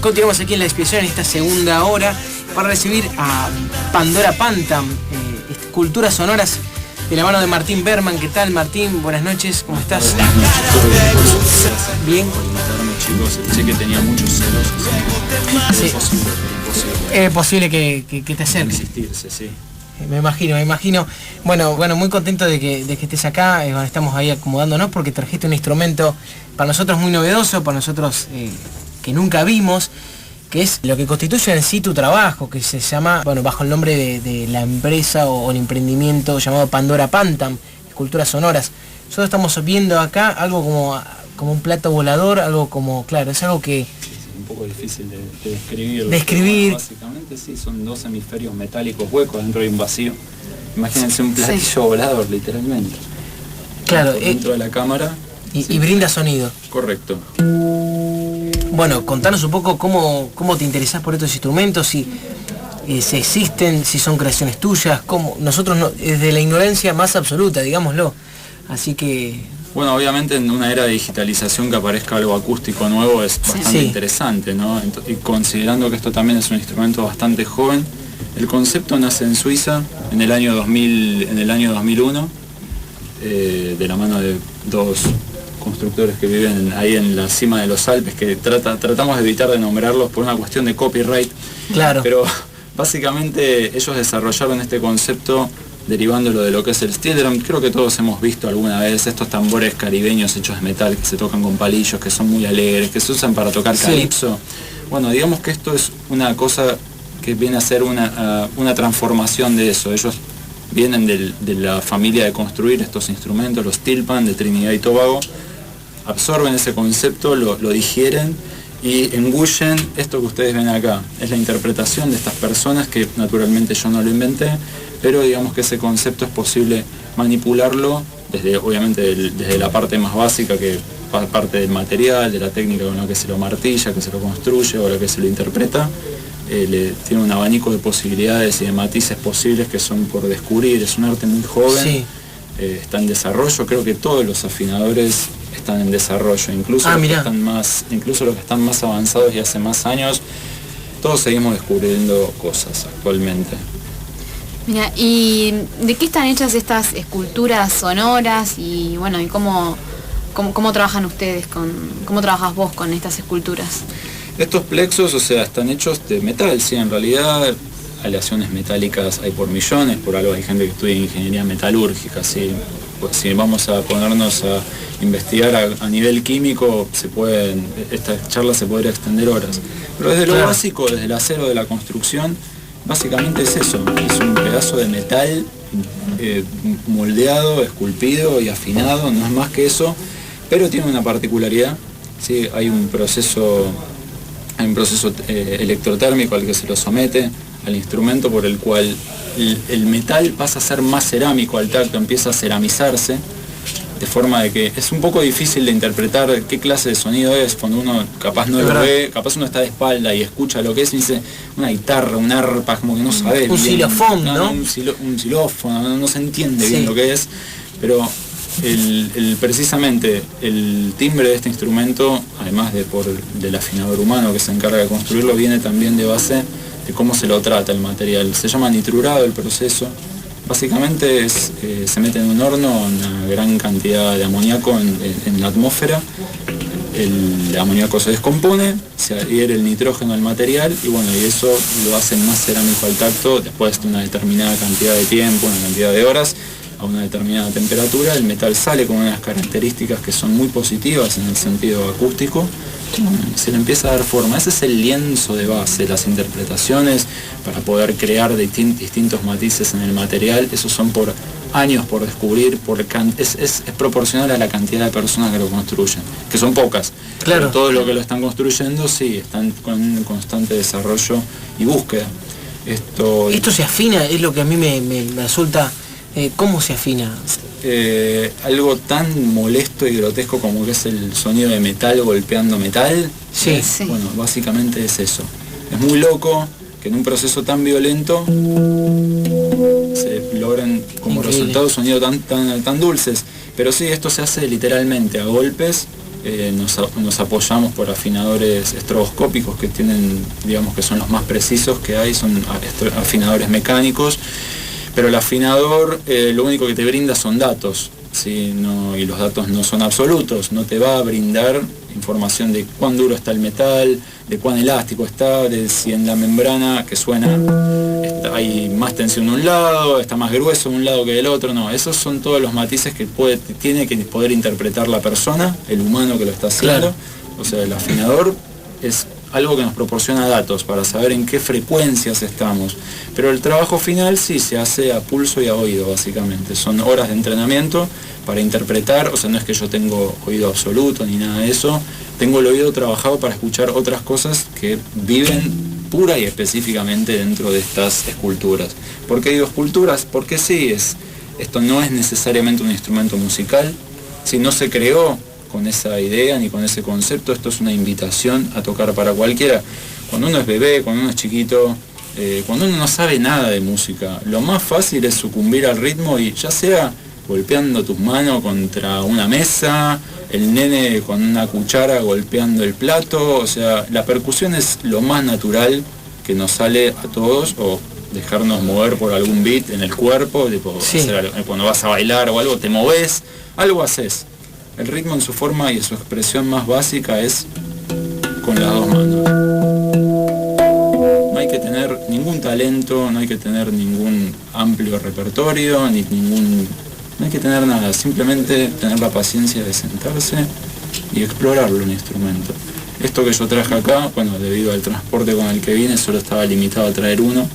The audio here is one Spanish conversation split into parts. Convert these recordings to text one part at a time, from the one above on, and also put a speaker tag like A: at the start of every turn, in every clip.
A: Continuamos aquí en La Expiación en esta segunda hora para recibir a Pandora Pantam, Culturas Sonoras, de la mano de Martín Berman. ¿Qué tal, Martín? Buenas noches, ¿cómo estás?
B: Buenas noches.
A: Bien.
B: Por invitarme, chicos. Sé que tenía muchos celos.
A: Sí. Es posible que te acerques.
B: Existirse, sí.
A: Me imagino. Bueno, muy contento de que estés acá. Estamos ahí acomodándonos porque trajiste un instrumento para nosotros muy novedoso, para nosotros que nunca vimos, que es lo que constituye en sí tu trabajo, que se llama, bajo el nombre de la empresa o el emprendimiento llamado Pandora Pantam, Esculturas Sonoras. Nosotros estamos viendo acá algo como un plato volador, algo como, claro, es algo que...
B: Es un poco difícil de describir.
A: Describir.
B: Básicamente sí, son dos hemisferios metálicos huecos dentro de un vacío. Imagínense un platillo volador, literalmente.
A: Claro.
B: Dentro de la cámara.
A: Y brinda sonido.
B: Correcto.
A: Bueno, contanos un poco cómo te interesás por estos instrumentos, si existen, si son creaciones tuyas, nosotros desde la ignorancia más absoluta, digámoslo. Así que...
B: Bueno, obviamente en una era de digitalización que aparezca algo acústico nuevo es bastante interesante, ¿no? Y considerando que esto también es un instrumento bastante joven, el concepto nace en Suiza en el año 2001, de la mano de dos constructores que viven ahí en la cima de los Alpes, que tratamos de evitar de nombrarlos por una cuestión de copyright.
A: Claro.
B: Pero básicamente ellos desarrollaron este concepto derivándolo de lo que es el steel drum. Creo que todos hemos visto alguna vez estos tambores caribeños hechos de metal que se tocan con palillos, que son muy alegres, que se usan para tocar calipso. Bueno, digamos que esto es una cosa que viene a ser una transformación de eso. Ellos vienen de la familia de construir estos instrumentos, los steel pan de Trinidad y Tobago, absorben ese concepto, lo digieren y engullen esto que ustedes ven acá. Es la interpretación de estas personas, que naturalmente yo no lo inventé, pero digamos que ese concepto es posible manipularlo obviamente desde la parte más básica, que parte del material, de la técnica con la que se lo martilla, que se lo construye o la que se lo interpreta. Tiene un abanico de posibilidades y de matices posibles que son por descubrir. Es un arte muy joven, está en desarrollo. Creo que todos los afinadores están en desarrollo, incluso los que están más avanzados y hace más años. Todos seguimos descubriendo cosas actualmente.
C: Mira, ¿y de qué están hechas estas esculturas sonoras? Y bueno, ¿y cómo trabajan ustedes cómo trabajas vos con estas esculturas?
B: Estos plexos, están hechos de metal, sí, en realidad aleaciones metálicas hay por millones, por algo hay gente que estudia ingeniería metalúrgica, sí. Pues si vamos a ponernos a investigar a nivel químico, esta charla se podría extender horas. Pero desde lo básico, desde el acero de la construcción, básicamente es eso, es un pedazo de metal moldeado, esculpido y afinado, no es más que eso, pero tiene una particularidad, ¿sí? Hay un proceso electrotérmico al que se lo somete al instrumento, por el cual el metal pasa a ser más cerámico al tacto, empieza a ceramizarse, de forma de que es un poco difícil de interpretar qué clase de sonido es cuando uno capaz no lo ve, capaz uno está de espalda y escucha lo que es y dice una guitarra, un arpa, como que no sabes
A: un xilofón, ¿no?
B: Un xilófono, no se entiende bien lo que es, pero precisamente el timbre de este instrumento, además del afinador humano que se encarga de construirlo, viene también de base de cómo se lo trata el material. Se llama nitrurado el proceso. Básicamente se mete en un horno una gran cantidad de amoníaco en la atmósfera. El amoníaco se descompone, se adhiere el nitrógeno al material y eso lo hace más cerámico al tacto. Después de una determinada cantidad de tiempo, una cantidad de horas, a una determinada temperatura, el metal sale con unas características que son muy positivas en el sentido acústico. Se le empieza a dar forma. Ese es el lienzo de base, las interpretaciones para poder crear distintos matices en el material. Esos son por años por descubrir, es proporcional a la cantidad de personas que lo construyen, que son pocas.
A: Claro.
B: Pero todo lo que lo están construyendo, sí, están con un constante desarrollo y búsqueda. Esto
A: se afina, es lo que a mí me resulta... ¿Cómo se afina?
B: Algo tan molesto y grotesco como que es el sonido de metal golpeando metal.
A: Sí.
B: Bueno, básicamente es eso. Es muy loco que en un proceso tan violento se logran como resultado sonidos tan dulces. Pero sí, esto se hace literalmente a golpes. nos apoyamos por afinadores estroboscópicos que tienen, digamos que son los más precisos que hay, son afinadores mecánicos, pero el afinador lo único que te brinda son datos, ¿sí? Y los datos no son absolutos, no te va a brindar información de cuán duro está el metal, de cuán elástico está, de si en la membrana que suena hay más tensión de un lado, está más grueso de un lado que del otro. No, esos son todos los matices que tiene que poder interpretar la persona, el humano que lo está haciendo. Claro. O sea, el afinador es algo que nos proporciona datos para saber en qué frecuencias estamos, pero el trabajo final sí se hace a pulso y a oído, básicamente. Son horas de entrenamiento para interpretar, o sea, no es que yo tengo oído absoluto ni nada de eso, tengo el oído trabajado para escuchar otras cosas que viven pura y específicamente dentro de estas esculturas. ¿Por qué digo esculturas? Porque sí, esto no es necesariamente un instrumento musical, si no se creó con esa idea ni con ese concepto, esto es una invitación a tocar para cualquiera. Cuando uno es bebé, cuando uno es chiquito, cuando uno no sabe nada de música, lo más fácil es sucumbir al ritmo, y ya sea golpeando tus manos contra una mesa, el nene con una cuchara golpeando el plato, o sea, la percusión es lo más natural que nos sale a todos, o dejarnos mover por algún beat en el cuerpo, tipo, sí. Cuando vas a bailar o algo, te moves, algo haces. El ritmo en su forma y su expresión más básica es con las dos manos. No hay que tener ningún talento, no hay que tener ningún amplio repertorio, no hay que tener nada, simplemente tener la paciencia de sentarse y explorarlo un instrumento. Esto que yo traje acá, bueno, debido al transporte con el que vine, solo estaba limitado a traer uno.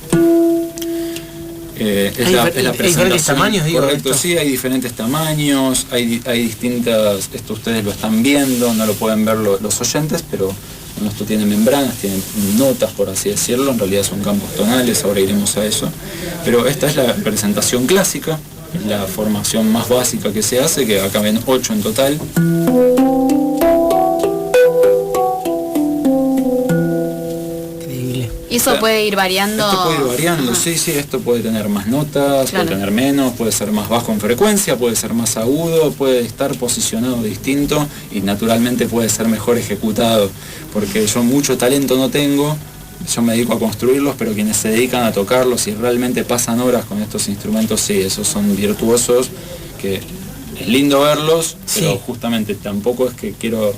B: Es la presentación. ¿Hay diferentes tamaños? Correcto, esto. Sí, hay diferentes tamaños, hay distintas, esto ustedes lo están viendo, no lo pueden ver los oyentes, pero bueno, esto tiene membranas, tiene notas, por así decirlo, en realidad son campos tonales, ahora iremos a eso. Pero esta es la presentación clásica, es la formación más básica que se hace, que acá ven 8 en total.
C: ¿Y eso puede ir variando?
B: Esto puede ir variando, ajá. Sí, esto puede tener más notas, claro. Puede tener menos, puede ser más bajo en frecuencia, puede ser más agudo, puede estar posicionado distinto y naturalmente puede ser mejor ejecutado, porque yo mucho talento no tengo, yo me dedico a construirlos, pero quienes se dedican a tocarlos y realmente pasan horas con estos instrumentos, sí, esos son virtuosos, que es lindo verlos, sí. Pero justamente tampoco es que quiero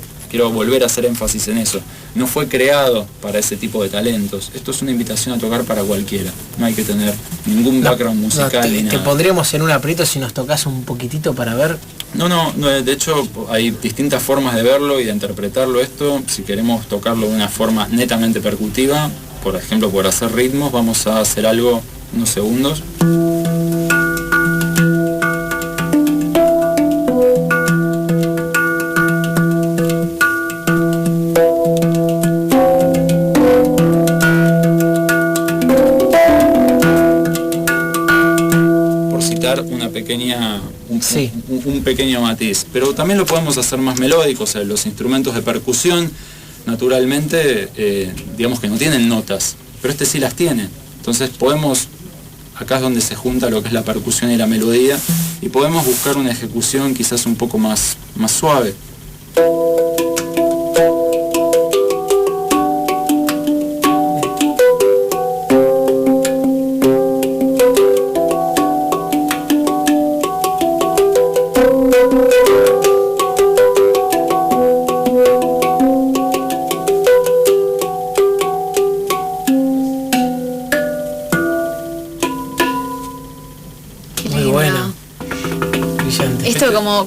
B: volver a hacer énfasis en eso. No fue creado para ese tipo de talentos. Esto es una invitación a tocar para cualquiera. No hay que tener ningún background musical ni nada.
A: ¿Te pondríamos en un aprieto si nos tocas un poquitito para ver?
B: No, de hecho hay distintas formas de verlo y de interpretarlo esto. Si queremos tocarlo de una forma netamente percutiva, por ejemplo, por hacer ritmos, vamos a hacer algo unos segundos. Un pequeño matiz, pero también lo podemos hacer más melódico. O sea, los instrumentos de percusión naturalmente digamos que no tienen notas, pero este sí las tiene, entonces podemos, acá es donde se junta lo que es la percusión y la melodía, y podemos buscar una ejecución quizás un poco más suave.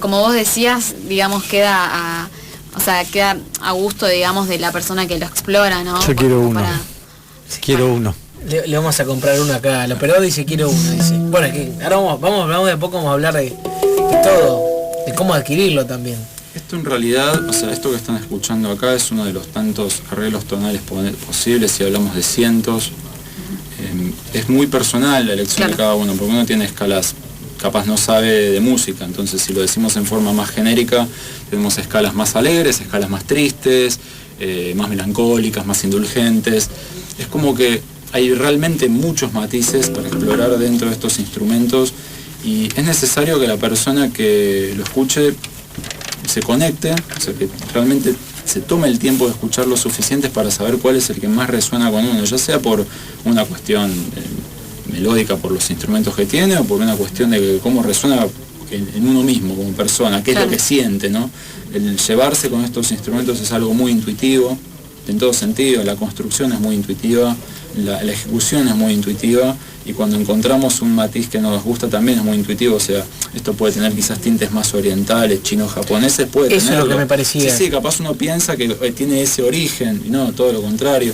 C: Como vos decías, digamos, queda a gusto, digamos, de la persona que lo explora, ¿no?
D: Yo quiero uno. Quiero uno.
A: Le vamos a comprar uno acá. El operador dice quiero uno, dice. Bueno, ahora vamos de a poco, vamos a hablar de todo, de cómo adquirirlo también.
B: Esto en realidad, o sea, esto que están escuchando acá es uno de los tantos arreglos tonales posibles, si hablamos de cientos. Es muy personal la elección, claro, de cada uno, porque uno tiene escalas, capaz no sabe de música, entonces si lo decimos en forma más genérica, tenemos escalas más alegres, escalas más tristes, más melancólicas, más indulgentes. Es como que hay realmente muchos matices para explorar dentro de estos instrumentos, y es necesario que la persona que lo escuche se conecte, o sea, que realmente se tome el tiempo de escuchar lo suficiente para saber cuál es el que más resuena con uno, ya sea por una cuestión melódica, por los instrumentos que tiene, o por una cuestión de cómo resuena en uno mismo como persona, qué es lo que siente, ¿no? El llevarse con estos instrumentos es algo muy intuitivo, en todo sentido, la construcción es muy intuitiva, la ejecución es muy intuitiva, y cuando encontramos un matiz que nos gusta también es muy intuitivo, o sea, esto puede tener quizás tintes más orientales, chinos, japoneses, puede
A: Eso
B: tenerlo.
A: es lo que me parecía.
B: Sí, capaz uno piensa que tiene ese origen, y no, todo lo contrario.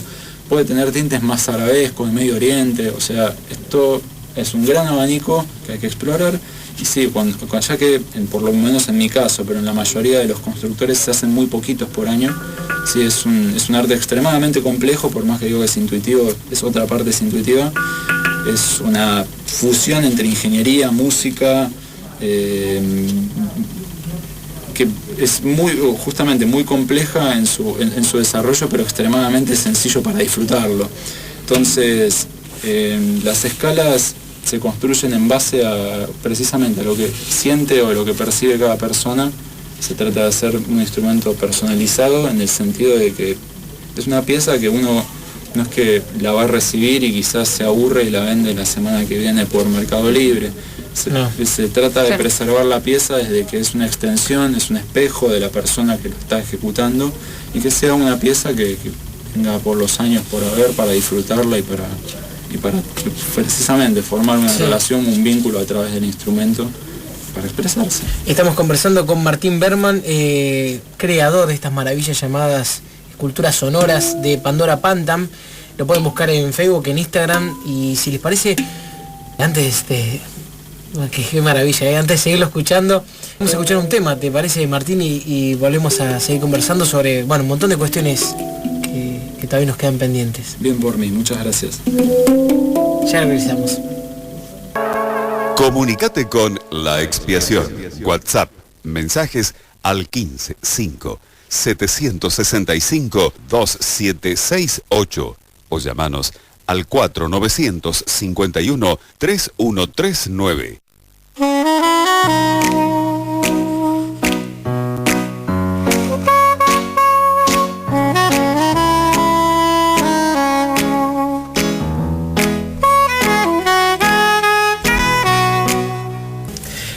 B: Puede tener tintes más arabescos, de Medio Oriente, o sea, esto es un gran abanico que hay que explorar. Y sí, ya que, por lo menos en mi caso, pero en la mayoría de los constructores se hacen muy poquitos por año, sí, es un arte extremadamente complejo, por más que digo que es intuitivo, es otra parte es intuitiva, es una fusión entre ingeniería, música, que es justamente muy compleja en su desarrollo, pero extremadamente sencillo para disfrutarlo. Entonces, las escalas se construyen en base precisamente a lo que siente o lo que percibe cada persona. Se trata de hacer un instrumento personalizado en el sentido de que es una pieza que uno no es que la va a recibir y quizás se aburre y la vende la semana que viene por Mercado Libre. Se trata de preservar la pieza desde que es una extensión, es un espejo de la persona que lo está ejecutando, y que sea una pieza que tenga por los años por haber para disfrutarla y para precisamente formar una relación, un vínculo a través del instrumento para expresarse.
A: Estamos conversando con Martín Berman, creador de estas maravillas llamadas esculturas sonoras de Pandora Pantam. Lo pueden buscar en Facebook, en Instagram, y si les parece, antes de... Qué maravilla, antes de seguirlo escuchando, vamos a escuchar un tema, ¿te parece, Martín? Y volvemos a seguir conversando sobre, bueno, un montón de cuestiones que todavía nos quedan pendientes.
B: Bien por mí, muchas gracias.
A: Ya regresamos.
E: Comunicate con La Expiación. WhatsApp, mensajes al 15 5 765 2768 o llamanos al 4951 3139.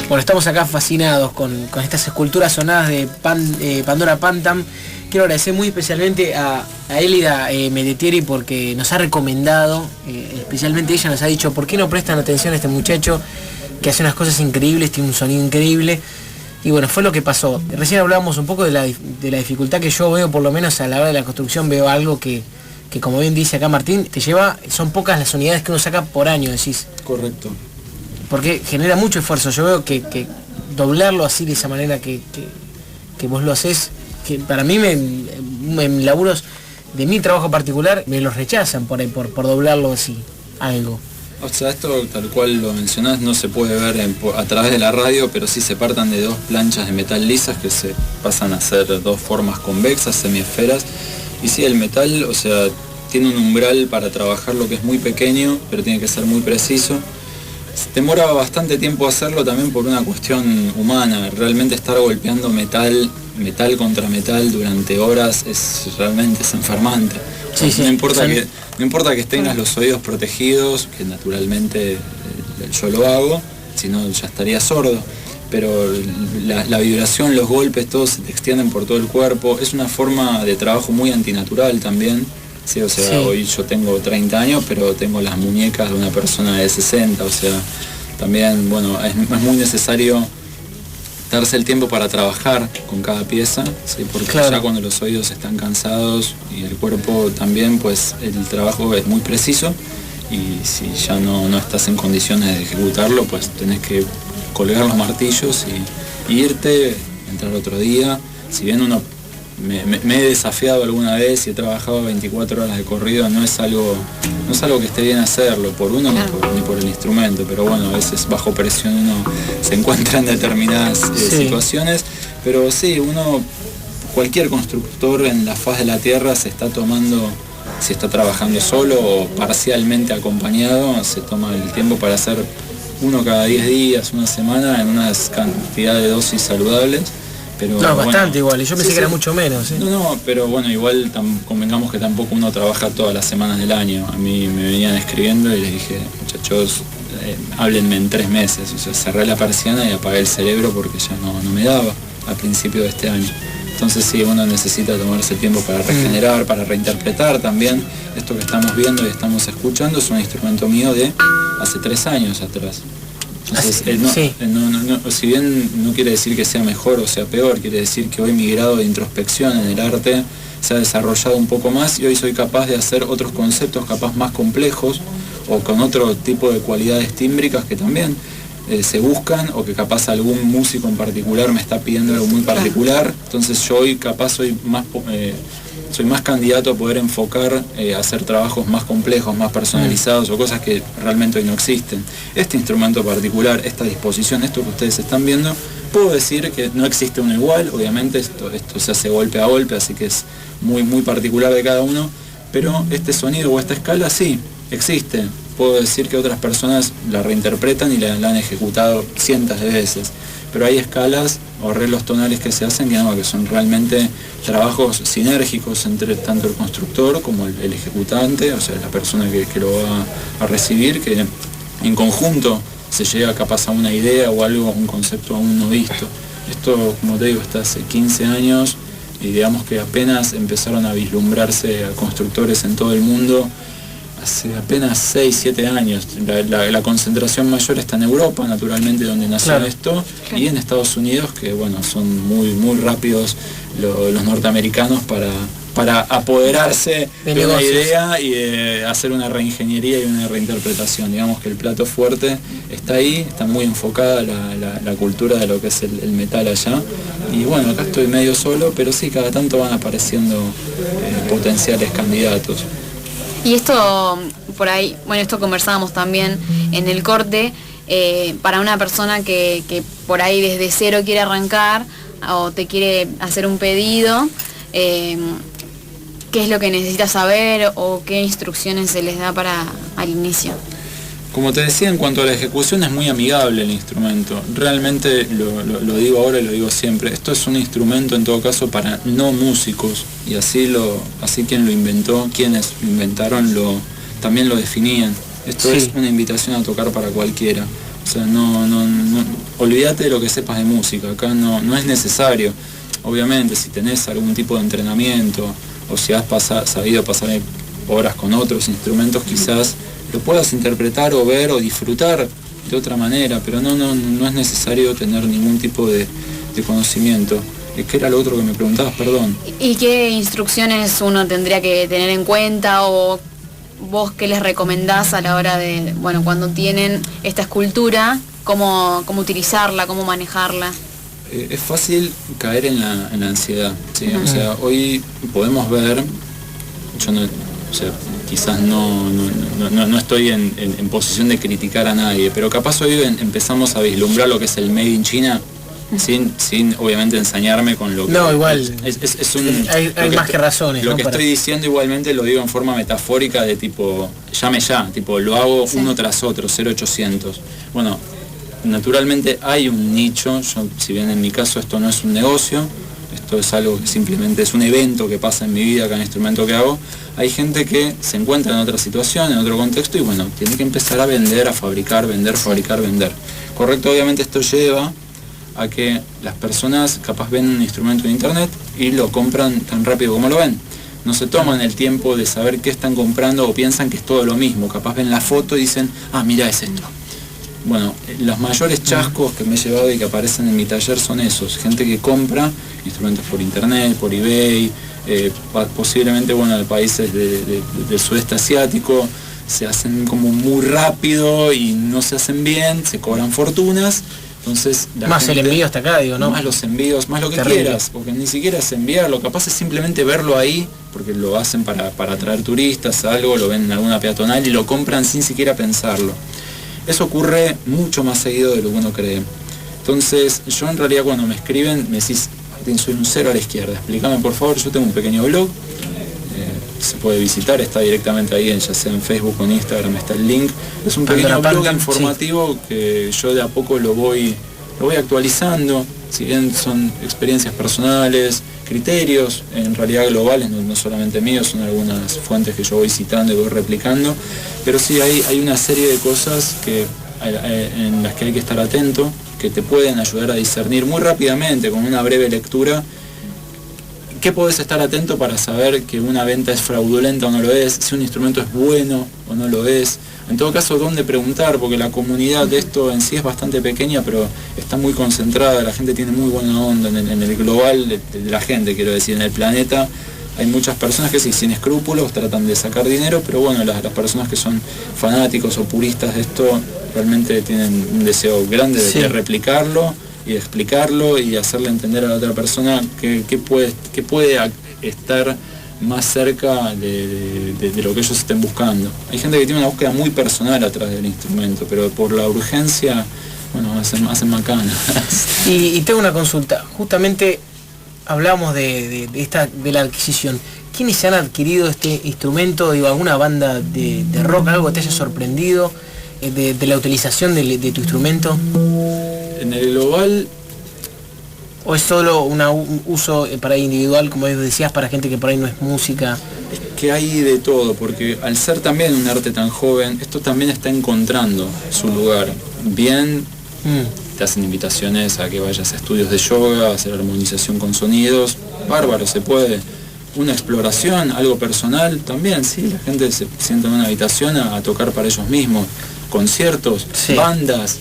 A: Bueno, estamos acá fascinados con estas esculturas sonadas de Pandora Pantam. Quiero agradecer muy especialmente a Elida Medetieri porque nos ha recomendado, especialmente ella nos ha dicho, ¿por qué no prestan atención a este muchacho que hace unas cosas increíbles, tiene un sonido increíble? Y bueno, fue lo que pasó. Recién hablábamos un poco de la dificultad que yo veo, por lo menos a la hora de la construcción, veo algo que como bien dice acá Martín, son pocas las unidades que uno saca por año, decís.
B: Correcto.
A: Porque genera mucho esfuerzo. Yo veo que doblarlo así de esa manera que vos lo hacés, que para mí en laburos de mi trabajo particular me los rechazan por ahí, por doblarlo así, algo.
B: O sea, esto tal cual lo mencionás no se puede ver a través de la radio, pero sí se partan de dos planchas de metal lisas que se pasan a ser dos formas convexas, semiesferas. Y sí, el metal, o sea, tiene un umbral para trabajar lo que es muy pequeño, pero tiene que ser muy preciso. Demora bastante tiempo hacerlo también por una cuestión humana. Realmente estar golpeando metal contra metal durante horas es enfermante.
A: Sí,
B: no importa que tengas los oídos protegidos, que naturalmente yo lo hago, si no ya estaría sordo, pero la vibración, los golpes, todos se te extienden por todo el cuerpo. Es una forma de trabajo muy antinatural también. Sí, o sea, hoy yo tengo 30 años, pero tengo las muñecas de una persona de 60, o sea, también, bueno, es muy necesario darse el tiempo para trabajar con cada pieza, ¿sí? Porque ya cuando los oídos están cansados y el cuerpo también, pues el trabajo es muy preciso, y si ya no estás en condiciones de ejecutarlo, pues tenés que colgar los martillos y irte, entrar otro día. Si bien uno me he desafiado alguna vez y he trabajado 24 horas de corrido, no es algo que esté bien hacerlo, por uno ni por el instrumento, pero bueno, a veces bajo presión uno se encuentra en determinadas situaciones, pero sí, cualquier constructor en la faz de la tierra se está tomando, si está trabajando solo o parcialmente acompañado, se toma el tiempo para hacer uno cada 10 días, una semana, en una cantidad de dosis saludables. Pero,
A: No, bastante
B: bueno,
A: igual, y yo pensé
B: sí,
A: que era
B: sí.
A: mucho menos.
B: No, pero bueno, igual convengamos que tampoco uno trabaja todas las semanas del año. A mí me venían escribiendo y les dije, muchachos, háblenme en 3 meses. O sea, cerré la persiana y apagué el cerebro porque ya no me daba a principio de este año. Entonces sí, uno necesita tomarse el tiempo para regenerar, para reinterpretar también. Esto que estamos viendo y estamos escuchando es un instrumento mío de hace 3 años atrás. Entonces,
A: Sí.
B: Si bien no quiere decir que sea mejor o sea peor, quiere decir que hoy mi grado de introspección en el arte se ha desarrollado un poco más y hoy soy capaz de hacer otros conceptos capaz más complejos o con otro tipo de cualidades tímbricas que también se buscan, o que capaz algún músico en particular me está pidiendo algo muy particular. Entonces yo hoy capaz soy más candidato a poder enfocar a hacer trabajos más complejos, más personalizados o cosas que realmente hoy no existen. Este instrumento particular, esta disposición, esto que ustedes están viendo, puedo decir que no existe uno igual, obviamente esto se hace golpe a golpe, así que es muy, muy particular de cada uno, pero este sonido o esta escala sí, existe. Puedo decir que otras personas la reinterpretan y la han ejecutado cientos de veces, pero hay escalas o arreglos tonales que se hacen que son realmente trabajos sinérgicos entre tanto el constructor como el ejecutante, o sea, la persona que lo va a recibir, que en conjunto se llega capaz a una idea o algo, un concepto aún no visto. Esto, como te digo, está hace 15 años y digamos que apenas empezaron a vislumbrarse a constructores en todo el mundo hace apenas 6, 7 años. La concentración mayor está en Europa, naturalmente, donde nació esto, y en Estados Unidos, que bueno, son muy, muy rápidos los norteamericanos para apoderarse de una idea y hacer una reingeniería y una reinterpretación. Digamos que el plato fuerte está ahí, está muy enfocada la cultura de lo que es el metal allá. Y bueno, acá estoy medio solo, pero sí, cada tanto van apareciendo potenciales candidatos.
C: Y esto, por ahí, bueno, esto conversábamos también en el corte, para una persona que por ahí desde cero quiere arrancar o te quiere hacer un pedido, ¿qué es lo que necesita saber o qué instrucciones se les da para al inicio?
B: Como te decía, en cuanto a la ejecución es muy amigable el instrumento. Realmente lo digo ahora y lo digo siempre. Esto es un instrumento en todo caso para no músicos. Y así quien lo inventó, quienes lo inventaron también lo definían. Esto es una invitación a tocar para cualquiera. O sea, no olvídate de lo que sepas de música. Acá no es necesario. Obviamente, si tenés algún tipo de entrenamiento o si has sabido pasar horas con otros instrumentos, quizás lo puedas interpretar o ver o disfrutar de otra manera, pero no es necesario tener ningún tipo de conocimiento. ¿Qué era lo otro que me preguntabas? Perdón.
C: ¿Y qué instrucciones uno tendría que tener en cuenta o vos qué les recomendás a la hora de, bueno, cuando tienen esta escultura, cómo utilizarla, cómo manejarla?
B: Es fácil caer en la ansiedad, ¿sí? O sea, hoy podemos ver, quizás no estoy en posición de criticar a nadie, pero capaz hoy empezamos a vislumbrar lo que es el Made in China, sin obviamente ensañarme con lo que...
A: No, igual,
B: hay
A: más que razones.
B: Lo que estoy diciendo igualmente lo digo en forma metafórica de tipo, llame ya, tipo lo hago uno tras otro, 0800. Bueno, naturalmente hay un nicho, si bien en mi caso esto no es un negocio, esto es algo que simplemente es un evento que pasa en mi vida, cada instrumento que hago, hay gente que se encuentra en otra situación, en otro contexto y bueno, tiene que empezar a vender, a fabricar, vender. Correcto, obviamente esto lleva a que las personas capaz ven un instrumento en internet y lo compran tan rápido como lo ven. No se toman el tiempo de saber qué están comprando o piensan que es todo lo mismo. Capaz ven la foto y dicen, mira, es esto. Bueno, los mayores chascos que me he llevado y que aparecen en mi taller son esos. Gente que compra instrumentos por internet, por eBay, posiblemente, de países del sudeste asiático, se hacen como muy rápido y no se hacen bien, se cobran fortunas. Entonces,
A: más el envío hasta acá, digo, ¿no?
B: Más los envíos, más lo que quieras, porque ni siquiera es enviarlo, capaz es simplemente verlo ahí, porque lo hacen para atraer turistas, algo, lo ven en alguna peatonal y lo compran sin siquiera pensarlo. Eso ocurre mucho más seguido de lo que uno cree. Entonces, yo en realidad cuando me escriben, me decís, Martín, soy un cero a la izquierda, explícame por favor, yo tengo un pequeño blog, se puede visitar, está directamente ahí, ya sea en Facebook o en Instagram, está el link. Es un pequeño blog informativo que yo de a poco lo voy actualizando. Si bien son experiencias personales, criterios, en realidad globales, no solamente míos, son algunas fuentes que yo voy citando y voy replicando, pero sí hay una serie de cosas en las que hay que estar atento, que te pueden ayudar a discernir muy rápidamente, con una breve lectura, qué podés estar atento para saber que una venta es fraudulenta o no lo es, si un instrumento es bueno o no lo es. En todo caso, dónde preguntar, porque la comunidad de esto en sí es bastante pequeña, pero está muy concentrada, la gente tiene muy buena onda en el global de la gente, quiero decir, en el planeta. Hay muchas personas que sí, sin escrúpulos, tratan de sacar dinero, pero bueno, las personas que son fanáticos o puristas de esto realmente tienen un deseo grande de replicarlo y de explicarlo y de hacerle entender a la otra persona que puede estar más cerca de lo que ellos estén buscando. Hay gente que tiene una búsqueda muy personal atrás del instrumento, pero por la urgencia, bueno, hacen macana.
A: Y tengo una consulta. Justamente hablamos de la adquisición. ¿Quiénes se han adquirido este instrumento? Digo, ¿alguna banda de rock, algo que te haya sorprendido de la utilización de tu instrumento?
B: En el global...
A: ¿O es solo un uso para individual, como decías, para gente que por ahí no es música?
B: Es que hay de todo, porque al ser también un arte tan joven, esto también está encontrando su lugar. Bien, te hacen invitaciones a que vayas a estudios de yoga, a hacer armonización con sonidos, bárbaro, se puede. Una exploración, algo personal, también, sí, la gente se sienta en una habitación a tocar para ellos mismos. Conciertos, bandas.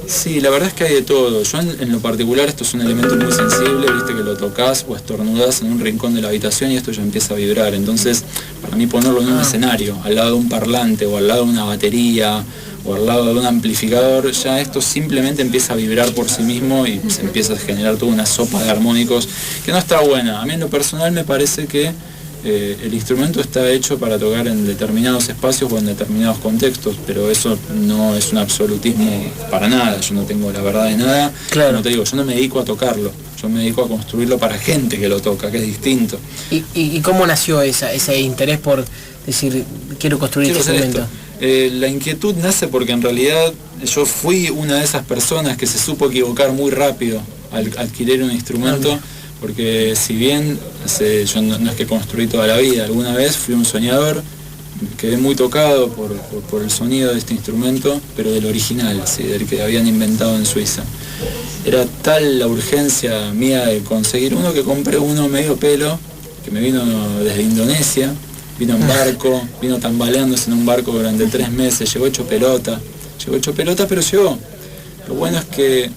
B: Sí, la verdad es que hay de todo. Yo en lo particular, esto es un elemento muy sensible, viste que lo tocas o estornudás en un rincón de la habitación y esto ya empieza a vibrar. Entonces, para mí ponerlo en un escenario, al lado de un parlante o al lado de una batería o al lado de un amplificador, ya esto simplemente empieza a vibrar por sí mismo y se empieza a generar toda una sopa de armónicos que no está buena. A mí en lo personal me parece que el instrumento está hecho para tocar en determinados espacios o en determinados contextos, pero eso no es un absolutismo para nada. Yo no tengo la verdad de nada.
A: Claro.
B: No te digo, yo no me dedico a tocarlo, yo me dedico a construirlo para gente que lo toca, que es distinto.
A: ¿Y cómo nació ese interés por decir, quiero construir este instrumento?
B: La inquietud nace porque en realidad yo fui una de esas personas que se supo equivocar muy rápido al adquirir un instrumento. Porque si bien yo no es que construí toda la vida, alguna vez fui un soñador, quedé muy tocado por el sonido de este instrumento, pero del original, ¿sí? Del que habían inventado en Suiza. Era tal la urgencia mía de conseguir uno que compré uno medio pelo, que me vino desde Indonesia, vino en barco, vino tambaleándose en un barco durante 3 meses, llegó hecho pelota, pero llegó. Lo bueno es que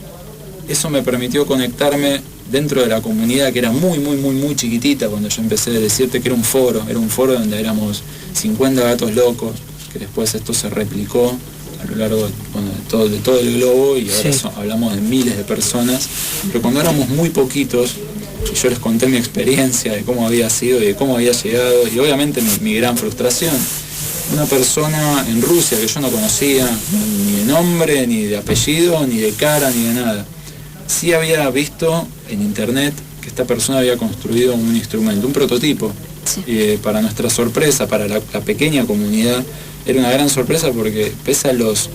B: eso me permitió conectarme dentro de la comunidad, que era muy chiquitita cuando yo empecé a decirte que era un foro donde éramos 50 gatos locos, que después esto se replicó a lo largo de todo el globo y ahora hablamos de miles de personas, pero cuando éramos muy poquitos, y yo les conté mi experiencia de cómo había sido y de cómo había llegado, y obviamente mi gran frustración. Una persona en Rusia que yo no conocía, ni de nombre, ni de apellido, ni de cara, ni de nada. Sí había visto en internet que esta persona había construido un instrumento, un prototipo. Para nuestra sorpresa, para la pequeña comunidad, era una gran sorpresa porque pese a los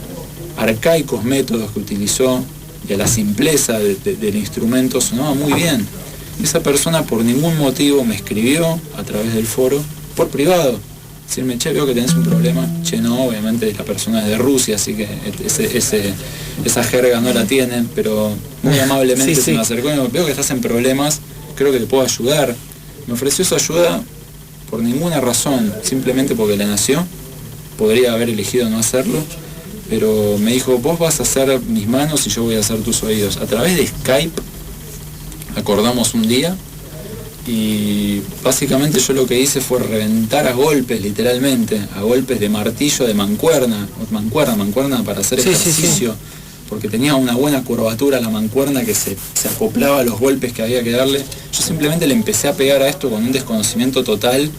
B: arcaicos métodos que utilizó y a la simpleza del instrumento, sonaba muy bien. Esa persona por ningún motivo me escribió a través del foro, por privado, decirme, che, veo que tenés un problema. Che, no, obviamente la persona es de Rusia, así que esa jerga no la tienen, pero muy amablemente se me acercó y me dijo, veo que estás en problemas, creo que te puedo ayudar. Me ofreció su ayuda por ninguna razón, simplemente porque le nació. Podría haber elegido no hacerlo, pero me dijo, vos vas a hacer mis manos y yo voy a hacer tus oídos. A través de Skype acordamos un día y básicamente yo lo que hice fue reventar a golpes, literalmente, a golpes de martillo de mancuerna para hacer ejercicio, porque tenía una buena curvatura la mancuerna que se acoplaba a los golpes que había que darle. Yo simplemente le empecé a pegar a esto con un desconocimiento total.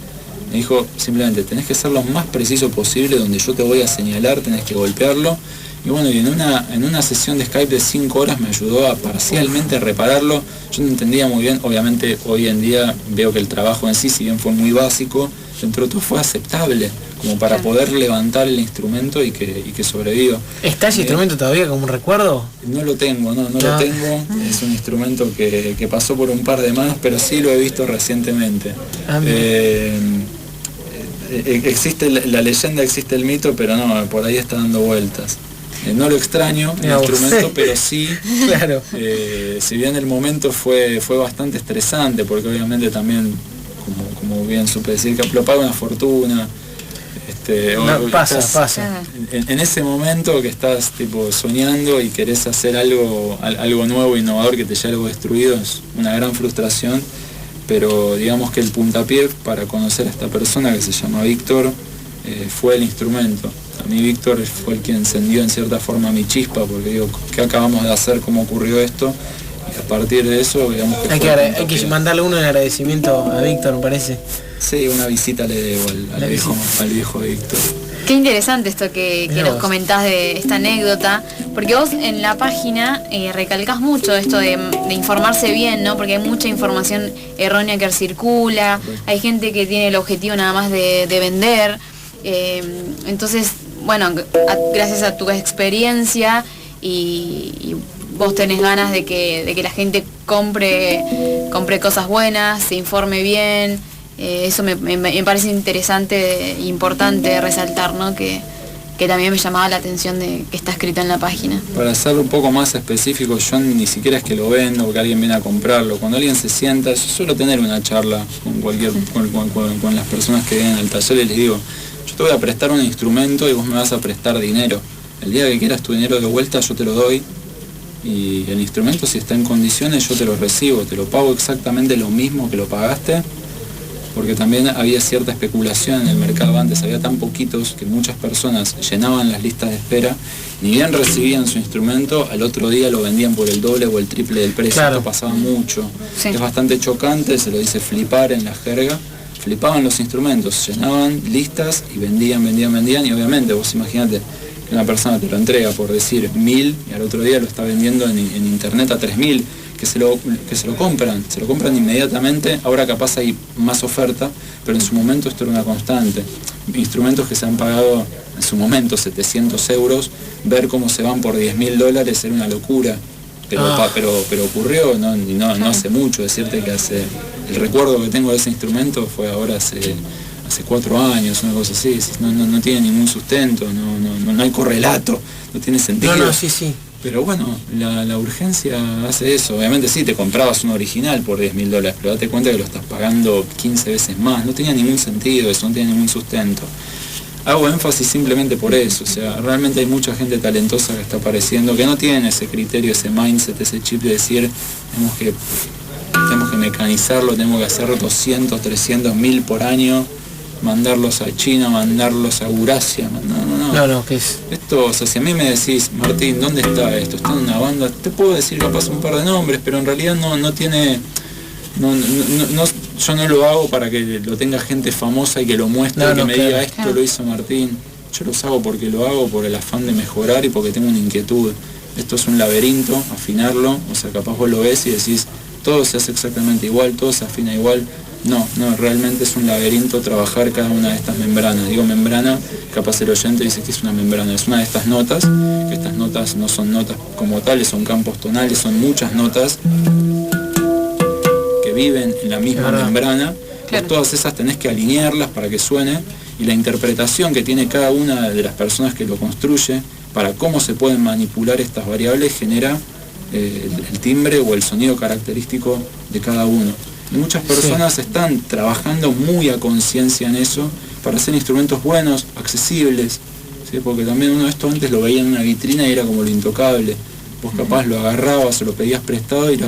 B: Me dijo, simplemente tenés que ser lo más preciso posible, donde yo te voy a señalar, tenés que golpearlo. Y bueno, y en una sesión de Skype de 5 horas me ayudó a parcialmente repararlo. Yo no entendía muy bien, obviamente hoy en día veo que el trabajo en sí, si bien fue muy básico, dentro de todo fue aceptable. como para poder levantar el instrumento y que sobreviva.
A: ¿Está ese instrumento todavía como un recuerdo?
B: No lo tengo, no lo tengo. Es un instrumento que pasó por un par de manos, pero sí lo he visto recientemente. Existe la leyenda, existe el mito, pero no, por ahí está dando vueltas. No lo extraño, el instrumento, pero sí,
A: claro.
B: Si bien el momento fue bastante estresante, porque obviamente también, como bien supe decir, que lo paga una fortuna.
A: Pasa.
B: En ese momento que estás tipo soñando y querés hacer algo nuevo, innovador, que te lleve algo destruido, es una gran frustración. Pero digamos que el puntapié para conocer a esta persona, que se llama Víctor, fue el instrumento. A mí Víctor fue el que encendió en cierta forma mi chispa, porque digo, ¿qué acabamos de hacer? ¿Cómo ocurrió esto? Y a partir de eso, digamos que
A: hay que mandarle un agradecimiento a Víctor, me parece.
B: Sí, una visita le debo al viejo Víctor.
C: Qué interesante esto que nos comentás de esta anécdota, porque vos en la página recalcás mucho esto de informarse bien, ¿no? Porque hay mucha información errónea que circula, hay gente que tiene el objetivo nada más de vender, entonces, bueno, gracias a tu experiencia y vos tenés ganas de que la gente compre cosas buenas, se informe bien. Eso me parece interesante e importante resaltar, ¿no? Que también me llamaba la atención de que está escrito en la página.
B: Para ser un poco más específico, yo ni siquiera es que lo vendo o que alguien viene a comprarlo. Cuando alguien se sienta, yo suelo tener una charla con las personas que vienen al taller y les digo, yo te voy a prestar un instrumento y vos me vas a prestar dinero. El día que quieras tu dinero de vuelta yo te lo doy, y el instrumento, si está en condiciones, yo te lo recibo, te lo pago exactamente lo mismo que lo pagaste. Porque también había cierta especulación en el mercado antes, había tan poquitos que muchas personas llenaban las listas de espera, ni bien recibían su instrumento, al otro día lo vendían por el doble o el triple del precio. Claro. Esto pasaba mucho. Sí. Es bastante chocante, se lo dice flipar en la jerga. Flipaban los instrumentos, llenaban listas y vendían, y obviamente vos imaginate que una persona te lo entrega por decir 1.000 y al otro día lo está vendiendo en internet a 3.000. Que se lo compran inmediatamente. Ahora capaz hay más oferta, pero en su momento esto era una constante. Instrumentos que se han pagado en su momento 700 euros, ver cómo se van por $10.000 era una locura. Pero ocurrió, no hace mucho. Decirte que el recuerdo que tengo de ese instrumento fue ahora hace 4 años, una cosa así. No tiene ningún sustento, no hay correlato, no tiene sentido.
A: Sí.
B: Pero bueno, la urgencia hace eso. Obviamente sí, te comprabas un original por $10.000, pero date cuenta que lo estás pagando 15 veces más. No tenía ningún sentido eso, no tenía ningún sustento. Hago énfasis simplemente por eso. O sea, realmente hay mucha gente talentosa que está apareciendo, que no tienen ese criterio, ese mindset, ese chip de decir, tenemos que mecanizarlo, tenemos que hacer 200, 300, 1.000 por año, mandarlos a China, mandarlos a Eurasia.
A: No, ¿qué es?
B: Esto, o sea, si a mí me decís, Martín, ¿dónde está esto? Está en una banda, te puedo decir capaz un par de nombres, pero en realidad no tiene, yo no lo hago para que lo tenga gente famosa y que lo muestre, que me diga, esto lo hizo Martín. Yo los hago porque lo hago, por el afán de mejorar y porque tengo una inquietud. Esto es un laberinto, afinarlo, o sea, capaz vos lo ves y decís, todo se hace exactamente igual, todo se afina igual. No, realmente es un laberinto trabajar cada una de estas membranas. Digo membrana, capaz el oyente dice que es una membrana, es una de estas notas, que estas notas no son notas como tales, son campos tonales, son muchas notas que viven en la misma membrana. Claro. Todas esas tenés que alinearlas para que suene, y la interpretación que tiene cada una de las personas que lo construye para cómo se pueden manipular estas variables genera el timbre o el sonido característico de cada uno. Y muchas personas están trabajando muy a conciencia en eso para hacer instrumentos buenos, accesibles, ¿sí? Porque también uno de esto antes lo veía en una vitrina y era como lo intocable. Vos capaz lo agarrabas o lo pedías prestado y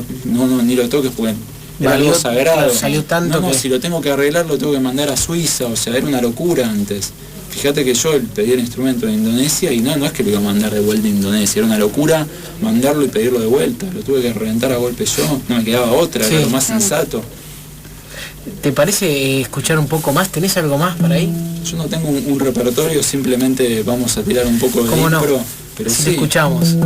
B: ni lo toques porque era algo sagrado.
A: Salió tanto que...
B: si lo tengo que arreglar lo tengo que mandar a Suiza, o sea, era una locura antes. Fíjate que yo pedí el instrumento de Indonesia y no es que lo iba a mandar de vuelta a Indonesia, era una locura mandarlo y pedirlo de vuelta, lo tuve que reventar a golpe yo, no me quedaba otra, era lo más sensato.
A: ¿Te parece escuchar un poco más? ¿Tenés algo más para ahí?
B: Yo no tengo un repertorio, simplemente vamos a tirar un poco de impro, pero sí.
A: Te escuchamos.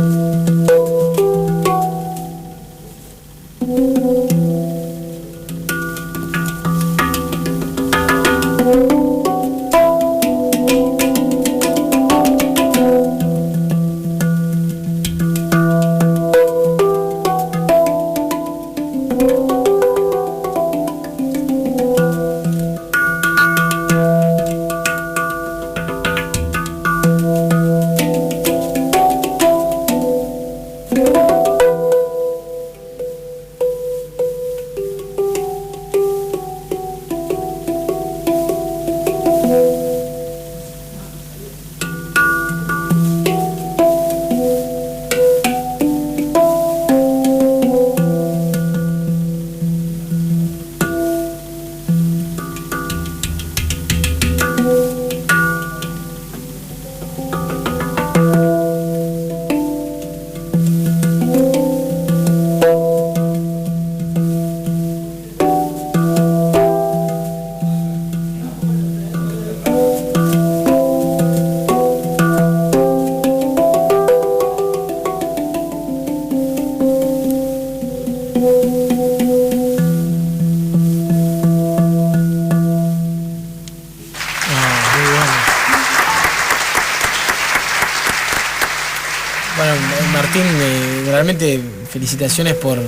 A: Martín, realmente felicitaciones por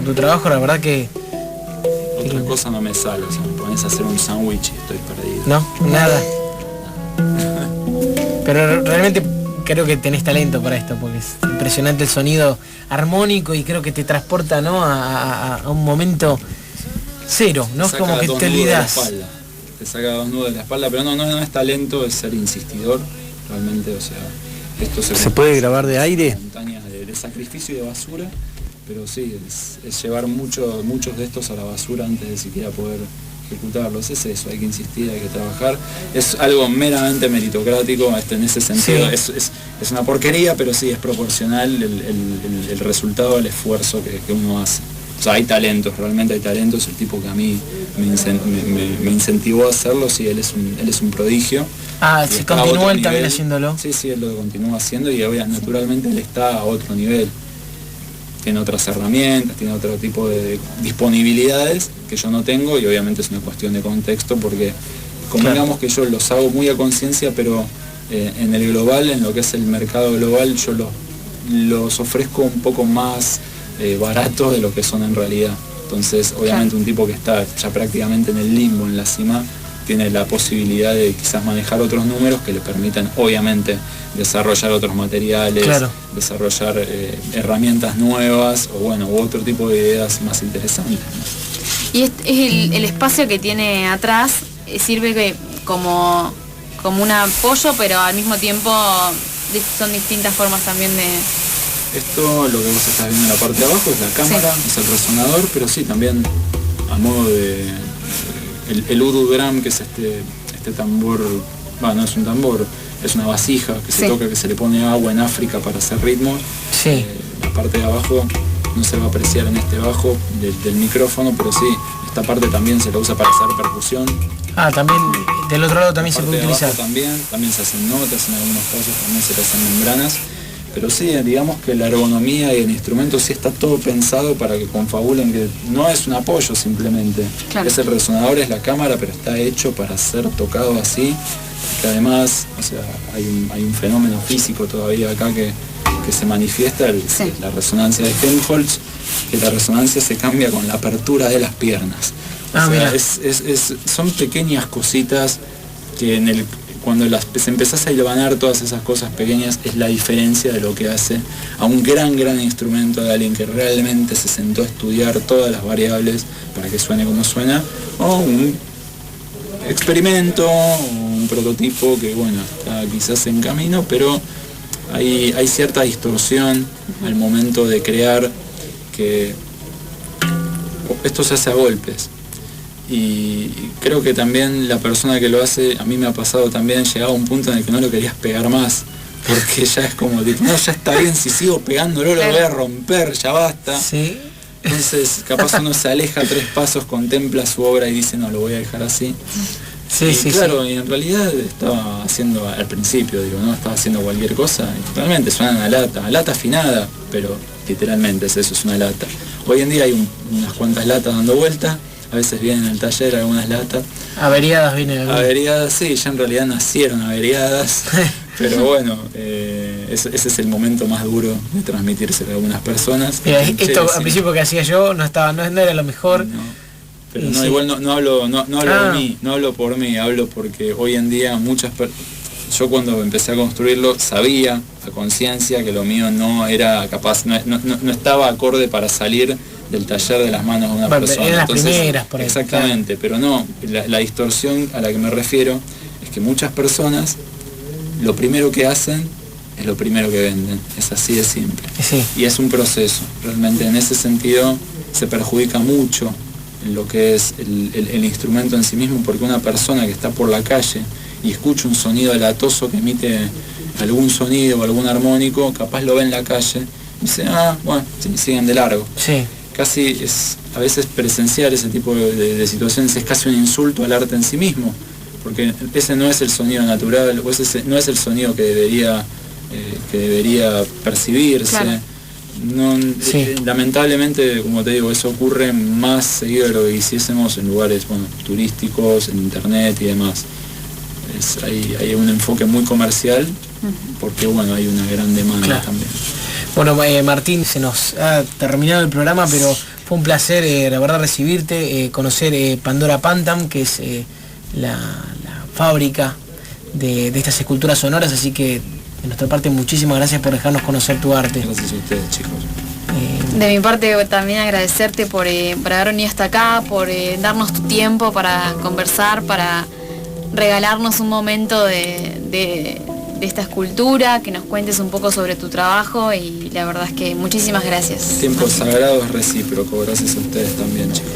A: tu trabajo, la verdad que...
B: Otra cosa no me sale, o sea, me pones a hacer un sándwich y estoy perdido.
A: No, nada. Pero realmente creo que tenés talento para esto, porque es impresionante el sonido armónico y creo que te transporta, ¿no?, a un momento cero, ¿no?
B: Te
A: Como que te olvidás.
B: Te saca 2 nudos de la espalda, pero no es talento, es ser insistidor, realmente, o sea, esto
D: ¿Se puede grabar de aire?
B: Montañas de sacrificio y de basura, pero sí, es llevar muchos de estos a la basura antes de siquiera poder ejecutarlos. Es eso, hay que insistir, hay que trabajar. Es algo meramente meritocrático, en ese sentido, sí. Es una porquería, pero sí es proporcional el resultado al esfuerzo que uno hace. O sea, hay talentos, realmente hay talentos. El tipo que a mí me incentivó a hacerlo, sí, él es un prodigio.
A: Ah, si continúa él también haciéndolo.
B: Sí, él lo continúa haciendo y naturalmente él está a otro nivel. Tiene otras herramientas, tiene otro tipo de disponibilidades que yo no tengo, y obviamente es una cuestión de contexto, porque convengamos que yo los hago muy a conciencia, pero en el global, en lo que es el mercado global, yo los ofrezco un poco más baratos de lo que son en realidad. Entonces, obviamente un tipo que está ya prácticamente en el limbo, en la cima, tiene la posibilidad de quizás manejar otros números que le permitan, obviamente, desarrollar otros materiales, claro, desarrollar herramientas nuevas o u otro tipo de ideas más interesantes, ¿no?
C: Y el espacio que tiene atrás sirve como un apoyo, pero al mismo tiempo son distintas formas también de...
B: Esto, lo que vos estás viendo en la parte de abajo, es la cámara, sí, es el resonador, pero sí, también a modo de... El Udu Drum, que es este tambor, no es un tambor, es una vasija que se toca, que se le pone agua en África para hacer ritmos.
A: Sí.
B: La parte de abajo no se va a apreciar en este bajo del micrófono, pero sí, esta parte también se la usa para hacer percusión.
A: Ah, también del otro lado también se puede utilizar.
B: También se hacen notas, en algunos casos también se le hacen membranas. Pero sí, digamos que la ergonomía y el instrumento sí está todo pensado para que confabulen, que no es un apoyo simplemente. Claro. Es el resonador, es la cámara, pero está hecho para ser tocado así. Que además, o sea, hay un fenómeno físico todavía acá que se manifiesta, la resonancia de Helmholtz, que la resonancia se cambia con la apertura de las piernas. O sea, son pequeñas cositas que cuando las empezás a hilvanar todas esas cosas pequeñas, es la diferencia de lo que hace a un gran instrumento de alguien que realmente se sentó a estudiar todas las variables para que suene como suena, o un experimento, o un prototipo que está quizás en camino, pero hay cierta distorsión al momento de crear, que esto se hace a golpes. Y creo que también la persona que lo hace, a mí me ha pasado también, llegaba a un punto en el que no lo querías pegar más, porque ya es como, no, ya está bien, si sigo pegándolo lo voy a romper, ya basta.
A: Sí.
B: Entonces capaz uno se aleja 3 pasos, contempla su obra y dice, no, lo voy a dejar así. Claro, y en realidad estaba haciendo, al principio estaba haciendo cualquier cosa, y realmente suena a lata afinada, pero literalmente es eso, es una lata. Hoy en día hay unas cuantas latas dando vuelta. A veces vienen al taller algunas latas.
A: Averiadas vienen.
B: Averiadas, sí, ya en realidad nacieron averiadas. Pero ese es el momento más duro de transmitirse a algunas personas.
A: Mira, esto al principio que hacía yo no era lo mejor.
B: No, pero no, igual no hablo de mí, no hablo por mí, hablo porque hoy en día yo cuando empecé a construirlo sabía a conciencia que lo mío no era capaz, no estaba acorde para salir del taller de las manos de una persona.
A: Eran las primeras, por ahí.
B: Exactamente, pero no, la distorsión a la que me refiero es que muchas personas lo primero que hacen es lo primero que venden, es así de simple.
A: Sí.
B: Y es un proceso, realmente en ese sentido se perjudica mucho en lo que es el instrumento en sí mismo, porque una persona que está por la calle y escucha un sonido latoso que emite algún sonido o algún armónico, capaz lo ve en la calle y dice, siguen de largo.
A: Sí.
B: Casi es a veces presenciar ese tipo de situaciones es casi un insulto al arte en sí mismo, porque ese no es el sonido natural, o ese no es el sonido que debería percibirse. Claro. Lamentablemente, como te digo, eso ocurre más seguido de lo que hiciésemos en lugares turísticos, en internet y demás. Hay un enfoque muy comercial, porque hay una gran demanda también.
A: Bueno, Martín, se nos ha terminado el programa, pero fue un placer, la verdad, recibirte, conocer Pandora Pantam, que es la fábrica de estas esculturas sonoras, así que de nuestra parte muchísimas gracias por dejarnos conocer tu arte.
B: Gracias a ustedes, chicos.
C: De mi parte también agradecerte por haber venido hasta acá, por darnos tu tiempo para conversar, para regalarnos un momento de esta escultura, que nos cuentes un poco sobre tu trabajo y la verdad es que muchísimas gracias.
B: Tiempo sagrado es recíproco, gracias a ustedes también, chicos.